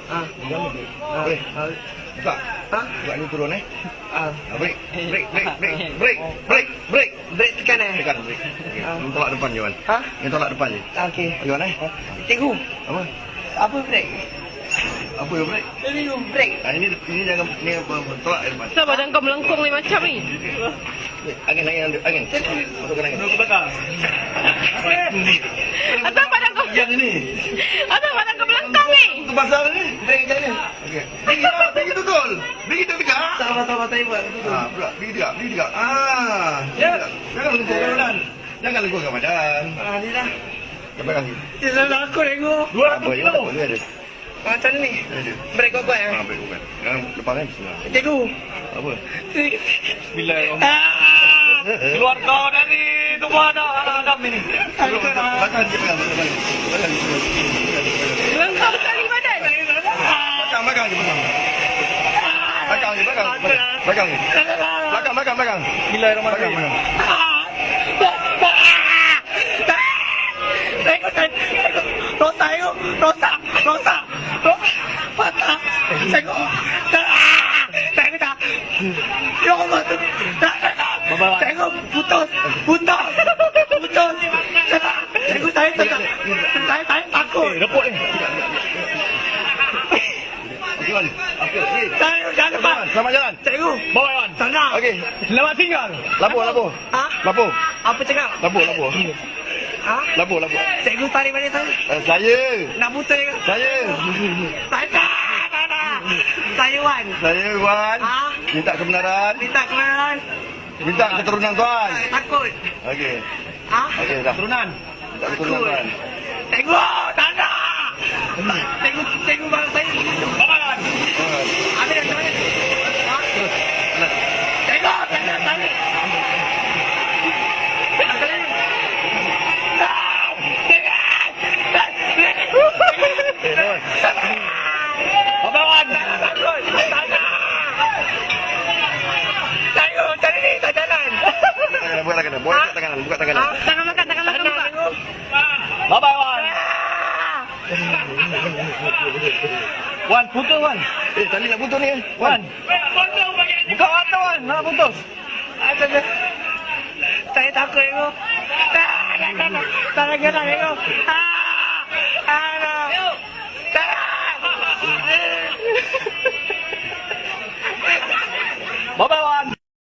Boleh. Buka. Buka ni turun break. Break tekan Tekan break. Okey. Tolak depan je, Wan. Yang tolak depan je. Okey. Okey, Cikgu. Apa? Apa break? Apa yang break? Ini break. Ini jangan ni tolak depan. Kenapa badan kau melengkung ni macam ni? Angin. Masukkan angin. Ke belakang. Asal badan kau... Yang ini. Asal badan kau melengkung ni? Itu pasal ni. Break macam ni. Okey. Bagi betul. Bagi tegak. Sama-sama saya buat. Pula. Bagi tegak. Jangan lengkungkan badan. Jangan lengkungkan badan. Ni dah. Sampai kaki. Dia salah aku cikgu. 200 kilo. Dia ada. Macam ni. Ada. Break kuat ya. Break bukan. Yang depan ni bismillah. Cikgu. Apa? Bismillahirrahmanirrahim. Keluar kau dari tubuh Adam ini. Belakang dia pegang. Melengkung sekali badan. Belakang je pegang. Belakang. Bismillahirrahmanirrahim. Rosak. Patah. Cikgu. Ya Allah. Cikgu putus. Cikgu saya takut. Repot ni. Okey, Wan. Okey. Saya jangan lepas. Selamat jalan. Cikgu. Bawa Wan. Sana. Okey. Selamat tinggal. Lapor. Lapor. Apa cakap? Lapor. Lapor. Cikgu tarik balik saya. Saya. Nak putus ke? Saya. Saya tak. Saya Wan. Saya, Wan. Minta kebenaran. Minta kebenaran. Minta keturunan tuan. Takut. Okey. Okey, dah. Turunan. Minta keturunan tuan. Cikgu, tak ada. Cikgu bang saya. Bawa Wan. Ambil dah saya. Cikgu, tanya. Bawa Wan. Cikgu, cari ni, tak jalan. Buka tangan. Buka tangan. Tangan makan buka. Bawa Wan. Wan, putus Wan. Tali nak putus ni. Wan. Buka mata Wan, nak putus. Saya takut cikgu. Tak nak gerak cikgu. Bawa Wan.